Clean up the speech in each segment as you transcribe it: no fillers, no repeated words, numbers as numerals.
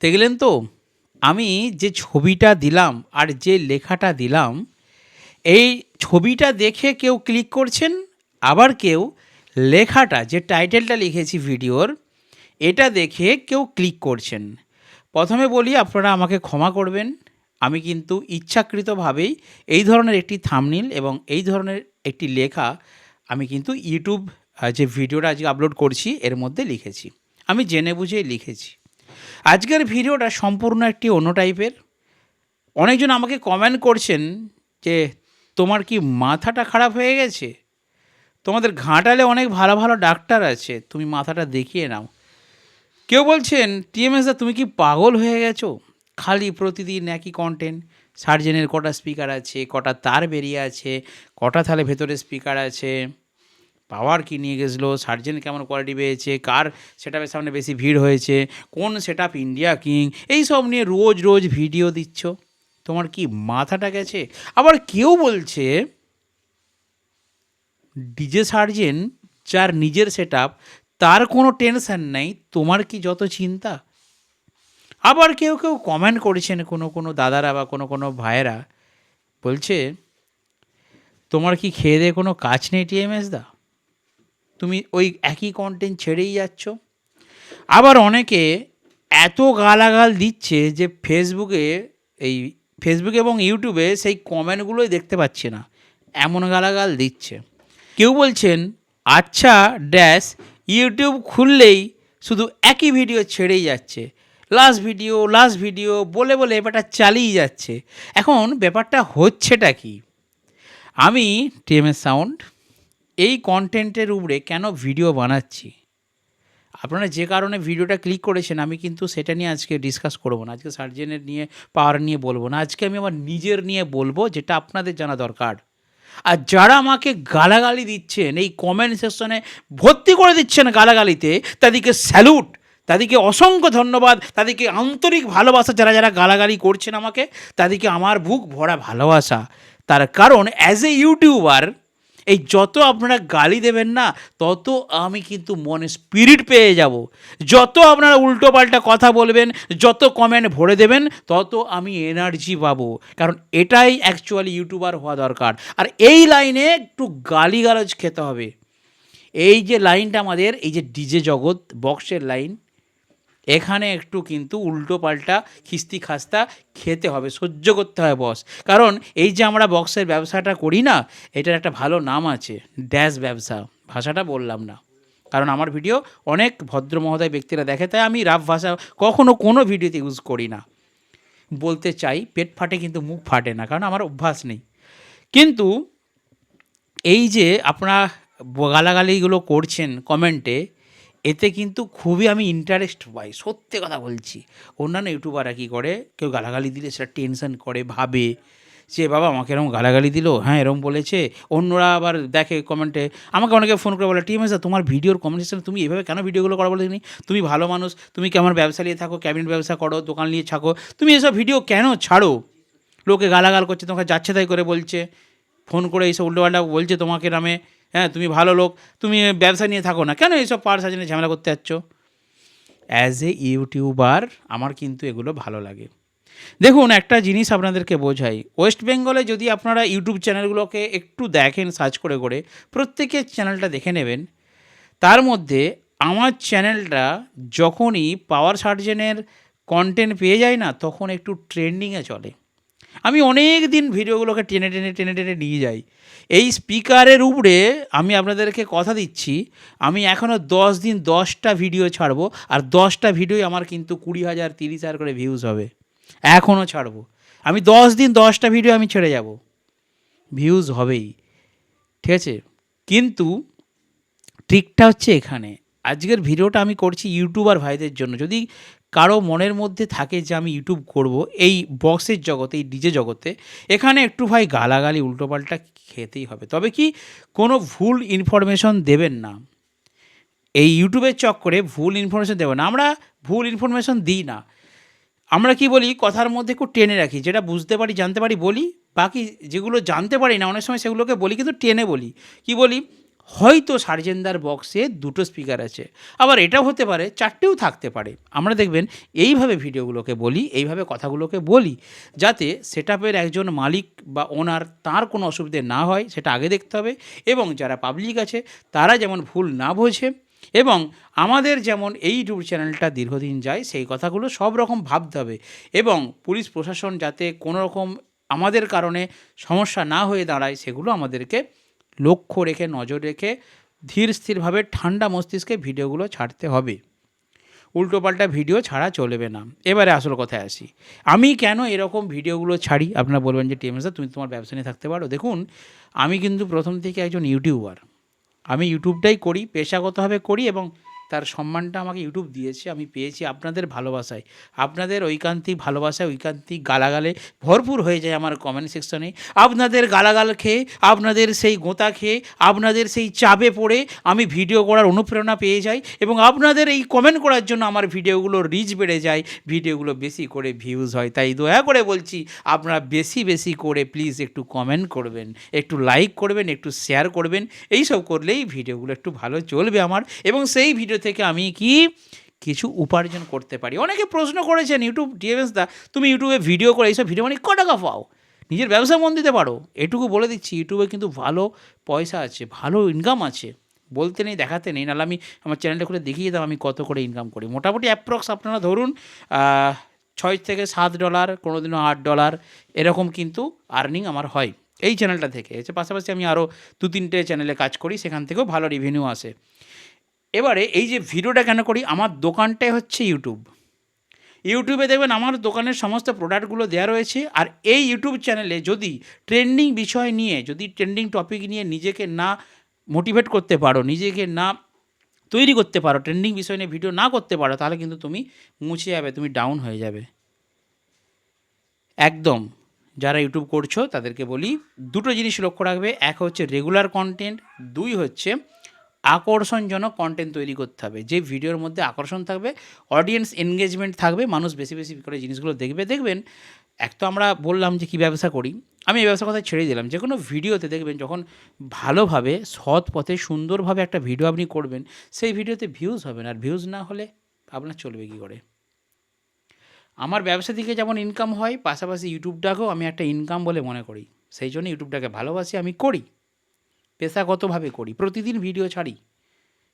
দেখলেন তো, আমি যে ছবিটা দিলাম আর যে লেখাটা দিলাম, এই ছবিটা দেখে কেউ ক্লিক করছেন, আবার কেউ লেখাটা যে টাইটেলটা লিখেছি ভিডিওর, এটা দেখে কেউ ক্লিক করছেন। প্রথমে বলি আপনারা আমাকে ক্ষমা করবেন, আমি কিন্তু ইচ্ছাকৃতভাবেই এই ধরনের একটি থাম্বনেইল এবং এই ধরনের একটি লেখা আমি কিন্তু ইউটিউব যে ভিডিওটা আজকে আপলোড করছি এর মধ্যে লিখেছি। আমি জেনে বুঝেই লিখেছি। আজকের ভিডিওটা সম্পূর্ণ একটি অন্য টাইপের। অনেকজন আমাকে কমেন্ট করছেন যে তোমার কি মাথাটা খারাপ হয়ে গেছে? তোমাদের ঘাটালে অনেক ভালো ভালো ডাক্তার আছে, তুমি মাথাটা দেখিয়ে নাও। কেউ বলছেন টিএমএস দা তুমি কি পাগল হয়ে গেছো? খালি প্রতিদিন একই কন্টেন্ট, সার্জেনের কটা স্পিকার আছে, কটা তার বেরিয়ে আছে, কটা তাহলে ভেতরে স্পিকার আছে, পাওয়ার কী নিয়ে গেছিলো, সার্জেন কেমন কোয়ালিটি পেয়েছে, কার সেটআপের সামনে বেশি ভিড় হয়েছে, কোন সেটআপ ইন্ডিয়া কিং, এই সব নিয়ে রোজ রোজ ভিডিও দিচ্ছ, তোমার কি মাথাটা গেছে? আবার কেউ বলছে ডিজে সার্জেন যার নিজের সেটআপ তার কোনো টেনশন নেই, তোমার কি যত চিন্তা। আবার কেউ কেউ কমেন্ট করেছেন, কোনো কোনো দাদারা বা কোনো কোনো ভাইয়েরা বলছে তোমার কি খেয়ে দিয়ে কোনো কাজ নেই টিএমএস দা, তুমি ওই একই কন্টেন্ট ছেড়েই যাচ্ছ। আবার অনেকে এত গালাগাল দিচ্ছে যে ফেসবুকে এবং ইউটিউবে সেই কমেন্টগুলোই দেখতে পাচ্ছি না, এমন গালাগাল দিচ্ছে। কেউ বলছেন আচ্ছা ড্যাশ, ইউটিউব খুললেই শুধু একই ভিডিও ছেড়েই যাচ্ছে, লাস্ট ভিডিও বলে বলে ব্যাপারটা চালিয়ে যাচ্ছে। এখন ব্যাপারটা হচ্ছেটা কি? আমি টিএমএস সাউন্ড এই কন্টেন্টের উপরে কেন ভিডিও বানাচ্ছি, আপনারা যে কারণে ভিডিওটা ক্লিক করেছেন, আমি কিন্তু সেটা নিয়ে আজকে ডিসকাস করবো না। আজকে সার্জেনের নিয়ে পাওয়ার নিয়ে বলবো না, আজকে আমি আমার নিজের নিয়ে বলবো, যেটা আপনাদের জানা দরকার। আর যারা আমাকে গালাগালি দিচ্ছেন, এই কমেন্ট সেকশনে ভর্তি করে দিচ্ছেন গালাগালিতে, তাদেরকে স্যালুট, তাদেরকে অসংখ্য ধন্যবাদ, তাদেরকে আন্তরিক ভালোবাসা। যারা যারা গালাগালি করছেন আমাকে, তাদেরকে আমার বুক ভরা ভালোবাসা। তার কারণ অ্যাজ এ ইউটিউবার এই যত আপনারা গালি দেবেন না, তত আমি কিন্তু মনে স্পিরিট পেয়ে যাব। যত আপনারা উল্টোপাল্টা কথা বলবেন, যত কমেন্ট ভরে দেবেন, তত আমি এনার্জি পাবো। কারণ এটাই অ্যাকচুয়ালি ইউটিউবার হওয়া দরকার। আর এই লাইনে একটু গালিগালাজ খেতে হবে। এই যে লাইনটা আমাদের, এই যে ডিজে জগৎ বক্সের লাইন, এখানে একটু কিন্তু উল্টো পাল্টা খিস্তি খাস্তা খেতে হবে, সহ্য করতে হয় বস। কারণ এই যে আমরা বক্সের ব্যবসাটা করি না, এটার একটা ভালো নাম আছে, ড্যাশ ব্যবসা। ভাষাটা বললাম না, কারণ আমার ভিডিও অনেক ভদ্র মহোদয় ব্যক্তিরা দেখে, তাই আমি রাফ ভাষা কখনো কোনো ভিডিওতে ইউজ করি না। বলতে চাই পেট ফাটে কিন্তু মুখ ফাটে না, কারণ আমার অভ্যাস নেই। কিন্তু এই যে আপনারা গালাগালিগুলো করছেন কমেন্টে, এতে কিন্তু খুবই আমি ইন্টারেস্ট পাই, সত্যি কথা বলছি। অন্যান্য ইউটিউবাররা কী করে, কেউ গালাগালি দিলে সেটা টেনশন করে, ভাবে যে বাবা আমাকে এরকম গালাগালি দিল, হ্যাঁ এরকম বলেছে। অন্যরা আবার দেখে কমেন্টে, আমাকে অনেকে ফোন করে বলে টিএমএস তোমার ভিডিওর কমেন্ট সেকশনে তুমি এভাবে কেন ভিডিওগুলো করো বলে, তুমি ভালো মানুষ, তুমি কেমন ব্যবসা নিয়ে থাকো, ক্যাবিনেট ব্যবসা করো, দোকান নিয়ে থাকো, তুমি এসব ভিডিও কেন ছাড়ো? লোকে গালাগাল করছে, তোমাকে যাচ্ছে তাই করে বলছে, ফোন করে এইসব উল্টোপাল্টা বলছে তোমাকে নামে, হ্যাঁ তুমি ভালো লোক, তুমি ব্যবসা নিয়ে থাকো না, কেন এইসব পার সাজিয়ে ঝামেলা করতে যাচ্ছ? অ্যাজ এ ইউটিউবার আমার কিন্তু এগুলো ভালো লাগে। দেখুন একটা জিনিস আপনাদেরকে বোঝাই, ওয়েস্ট বেঙ্গলে যদি আপনারা ইউটিউব চ্যানেলগুলোকে একটু দেখেন সার্চ করে করে, প্রত্যেকের চ্যানেলটা দেখে নেবেন, তার মধ্যে আমার চ্যানেলটা যখনই পাওয়ার সার্জেনের কন্টেন্ট পেয়ে যায় না, তখন একটু ট্রেন্ডিংয়ে চলে। আমি অনেক দিন ভিডিওগুলোকে টেনে টেনে টেনে টেনে নিয়ে যাই। এই স্পিকারের উপরে আমি আপনাদেরকে কথা দিচ্ছি, আমি এখনও 10 দিন 10টা ভিডিও ছাড়বো, আর 10টা ভিডিওই আমার কিন্তু 20,000 30,000 করে ভিউজ হবে। এখনও ছাড়বো, আমি 10 দিন 10টা ভিডিও আমি ছেড়ে যাব, ভিউজ হবেই, ঠিক আছে? কিন্তু ট্রিকটা হচ্ছে এখানে। আজকের ভিডিওটা আমি করছি ইউটিউবার ভাইদের জন্য। যদি কারো মনের মধ্যে থাকে যে আমি ইউটিউব করব এই বক্সের জগতে, এই ডিজে জগতে, এখানে একটু ভাই গালাগালি উল্টোপাল্টা খেতেই হবে। তবে কি কোনো ভুল ইনফরমেশন দেবেন না, এই ইউটিউবের চক্করে ভুল ইনফরমেশন দেবেন না। আমরা ভুল ইনফরমেশন দিই না, আমরা কি বলি, কথার মধ্যে একটু টেনে রাখি, যেটা বুঝতে পারি জানতে পারি বলি, বাকি যেগুলো জানতে পারি না অনেক সময় সেগুলোকে বলি, কিন্তু টেনে বলি। কি বলি, হয়তো সার্জেনদার বক্সে 2টো স্পিকার আছে, আবার এটাও হতে পারে 4টেও থাকতে পারে। আমরা দেখবেন এইভাবে ভিডিওগুলোকে বলি, এইভাবে কথাগুলোকে বলি, যাতে সেটআপের একজন মালিক বা ওনার তার কোনো অসুবিধে না হয় সেটা আগে দেখতে হবে, এবং যারা পাবলিক আছে তারা যেমন ভুল না বোঝে, এবং আমাদের যেমন এই ইউটিউব চ্যানেলটা দীর্ঘদিন যায় সেই কথাগুলো সব রকম ভাবতে হবে, এবং পুলিশ প্রশাসন যাতে কোনো রকম আমাদের কারণে সমস্যা না হয়ে দাঁড়ায় সেগুলো আমাদেরকে লক্ষ্য রেখে নজর রেখে ধীর স্থিরভাবে ঠান্ডা মস্তিষ্কে ভিডিওগুলো ছাড়তে হবে। উল্টোপাল্টা ভিডিও ছাড়া চলবে না। এবারে আসল কথায় আসি, আমি কেন এরকম ভিডিওগুলো ছাড়ি? আপনারা বলবেন যে টিএমএস দা তুমি তোমার ব্যবসা নিয়ে থাকতে পারো। দেখুন, আমি কিন্তু প্রথম থেকে একজন ইউটিউবার। আমি ইউটিউবটাই করি, পেশাগতভাবে করি, এবং তার সম্মানটা আমাকে ইউটিউব দিয়েছে, আমি পেয়েছি আপনাদের ভালোবাসায়। আপনাদের ঐকান্তিক ভালোবাসায়, ঐকান্তিক গালাগালে ভরপুর হয়ে যায় আমার কমেন্ট সেকশনে। আপনাদের গালাগাল খেয়ে, আপনাদের সেই গোঁতা খেয়ে, আপনাদের সেই চাপে পড়ে আমি ভিডিও করার অনুপ্রেরণা পেয়ে যাই, এবং আপনাদের এই কমেন্ট করার জন্য আমার ভিডিওগুলোর রিচ বেড়ে যায়, ভিডিওগুলো বেশি করে ভিউজ হয়। তাই দয়া করে বলছি, আপনারা বেশি বেশি করে প্লিজ একটু কমেন্ট করবেন, একটু লাইক করবেন, একটু শেয়ার করবেন। এইসব করলেই ভিডিওগুলো একটু ভালো চলবে আমার, এবং সেই ভিডিও থেকে আমি কিছু উপার্জন করতে পারি। অনেকে প্রশ্ন করেছেন, ইউটিউব টিএমএস দা তুমি ইউটিউবে ভিডিও করে এইসব ভিডিও মানে ক টাকা পাও, নিজের ব্যবসা মন দিতে পারো? এটুকু বলে দিচ্ছি, ইউটিউবে কিন্তু ভালো পয়সা আছে, ভালো ইনকাম আছে। বলতে নেই, দেখাতে নেই, নাহলে আমি আমার চ্যানেলটা খুলে দেখিয়ে দাও আমি কত করে ইনকাম করি। মোটামুটি অ্যাপ্রক্স আপনারা ধরুন $6 থেকে $7, কোনোদিনও $8 এরকম কিন্তু আর্নিং আমার হয় এই চ্যানেলটা থেকে। এর পাশাপাশি আমি আরও 2-3টে চ্যানেলে কাজ করি, সেখান থেকেও ভালো রেভিনিউ আসে। এবারে এই যে ভিডিওটা কেন করি, আমার দোকানটাই হচ্ছে ইউটিউব। ইউটিউবে দেখবেন আমার দোকানের সমস্ত প্রোডাক্টগুলো দেওয়া রয়েছে, আর এই ইউটিউব চ্যানেলে যদি ট্রেন্ডিং বিষয় নিয়ে, যদি ট্রেন্ডিং টপিক নিয়ে নিজেকে না মোটিভেট করতে পারো, নিজেকে না তৈরি করতে পারো, ট্রেন্ডিং বিষয় নিয়ে ভিডিও না করতে পারো, তাহলে কিন্তু তুমি মুছে যাবে, তুমি ডাউন হয়ে যাবে একদম। যারা ইউটিউব করছো তাদেরকে বলি, 2টো জিনিস লক্ষ্য রাখবে। এক হচ্ছে রেগুলার কন্টেন্ট, 2 হচ্ছে আকর্ষণজনক কন্টেন্ট তৈরি করতে হবে, যে ভিডিওর মধ্যে আকর্ষণ থাকবে, অডিয়েন্স এনগেজমেন্ট থাকবে, মানুষ বেশি বেশি করে জিনিসগুলো দেখবে। দেখবেন, এক তো আমরা বললাম যে কী ব্যবসা করি, আমি এই ব্যবসার কথা ছেড়ে দিলাম। যে কোনো ভিডিওতে দেখবেন, যখন ভালোভাবে সৎ পথে সুন্দরভাবে একটা ভিডিও আপনি করবেন, সেই ভিডিওতে ভিউজ হবে না, আর ভিউজ না হলে আপনার চলবে কী করে? আমার ব্যবসা থেকে যেমন ইনকাম হয়, পাশাপাশি ইউটিউবটাকেও আমি একটা ইনকাম বলে মনে করি। সেই জন্য ইউটিউবটাকে ভালোবাসি, আমি করি, পেশাগতভাবে করি, প্রতিদিন ভিডিও ছাড়ি।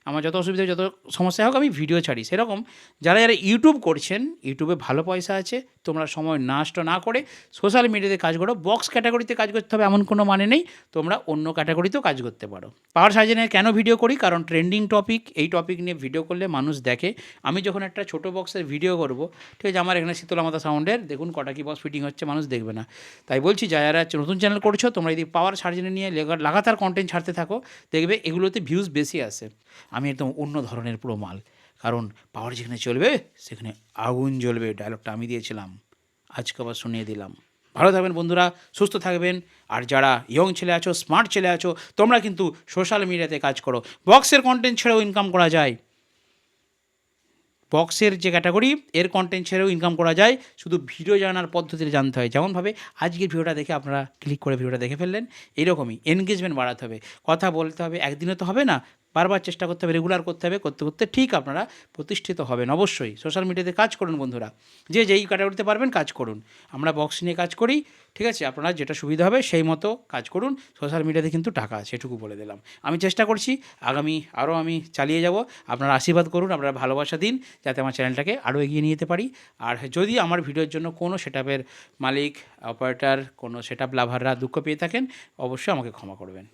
আমার যত অসুবিধা, যত সমস্যা হোক, আমি ভিডিও ছাড়ি। সেরকম যারা যারা ইউটিউব করছেন, ইউটিউবে ভালো পয়সা আছে, তোমরা সময় নষ্ট না করে সোশ্যাল মিডিয়াতে কাজ করো। বক্স ক্যাটাগরিতে কাজ করতে হবে এমন কোনো মানে নেই, তোমরা অন্য ক্যাটাগরিতেও কাজ করতে পারো। পাওয়ার সার্জেনের কেন ভিডিও করি? কারণ ট্রেন্ডিং টপিক, এই টপিক নিয়ে ভিডিও করলে মানুষ দেখে। আমি যখন একটা ছোটো বক্সের ভিডিও করব, ঠিক আছে, আমার এখানে শীতলা মাতা সাউন্ডের দেখুন কটা কি বক্স ফিটিং হচ্ছে, মানুষ দেখবে না। তাই বলছি, যারা নতুন চ্যানেল করছো, তোমরা যদি পাওয়ার সার্জেনে নিয়ে লাগাতার কন্টেন্ট ছাড়তে থাকো, দেখবে এগুলোতে ভিউজ বেশি আসে। আমি একদম অন্য ধরনের পুরো মাল, কারণ পাওয়ার যেখানে চলবে সেখানে আগুন জ্বলবে, ডায়লগটা আমি দিয়েছিলাম, আজকে আবার শুনিয়ে দিলাম। ভালো থাকবেন বন্ধুরা, সুস্থ থাকবেন। আর যারা ইয়ং ছেলে আছো, স্মার্ট ছেলে আছো, তোমরা কিন্তু সোশ্যাল মিডিয়াতে কাজ করো। বক্সের কন্টেন্ট ছেড়েও ইনকাম করা যায়, বক্সের যে ক্যাটাগরি, এর কন্টেন্ট ছেড়েও ইনকাম করা যায়, শুধু ভিডিও জানার পদ্ধতিতে জানতে হয়। যেমনভাবে আজকের ভিডিওটা দেখে আপনারা ক্লিক করে ভিডিওটা দেখে ফেললেন, এইরকমই এনগেজমেন্ট বাড়াতে হবে, কথা বলতে হবে, একদিনে তো হবে না, বারবার চেষ্টা করতে হবে, রেগুলার করতে হবে, করতে করতে ঠিক আপনারা প্রতিষ্ঠিত হবেন। অবশ্যই সোশ্যাল মিডিয়াতে কাজ করুন বন্ধুরা, যে যেই ক্যাটাগরিতে পারবেন কাজ করুন। আমরা বক্স নিয়ে কাজ করি, ঠিক আছে, আপনারা যেটা সুবিধা হবে সেই মতো কাজ করুন। সোশ্যাল মিডিয়াতে কিন্তু টাকা আছে, এটুকু বলে দিলাম। আমি চেষ্টা করছি, আগামী আরও আমি চালিয়ে যাব। আপনারা আশীর্বাদ করুন, আপনারা ভালোবাসা দিন, যাতে আমার চ্যানেলটাকে আরও এগিয়ে নিয়ে যেতে পারি। আর যদি আমার ভিডিওর জন্য কোনো সেটআপের মালিক, অপারেটর, কোনো সেটআপ লাভাররা দুঃখ পেয়ে থাকেন, অবশ্যই আমাকে ক্ষমা করবেন।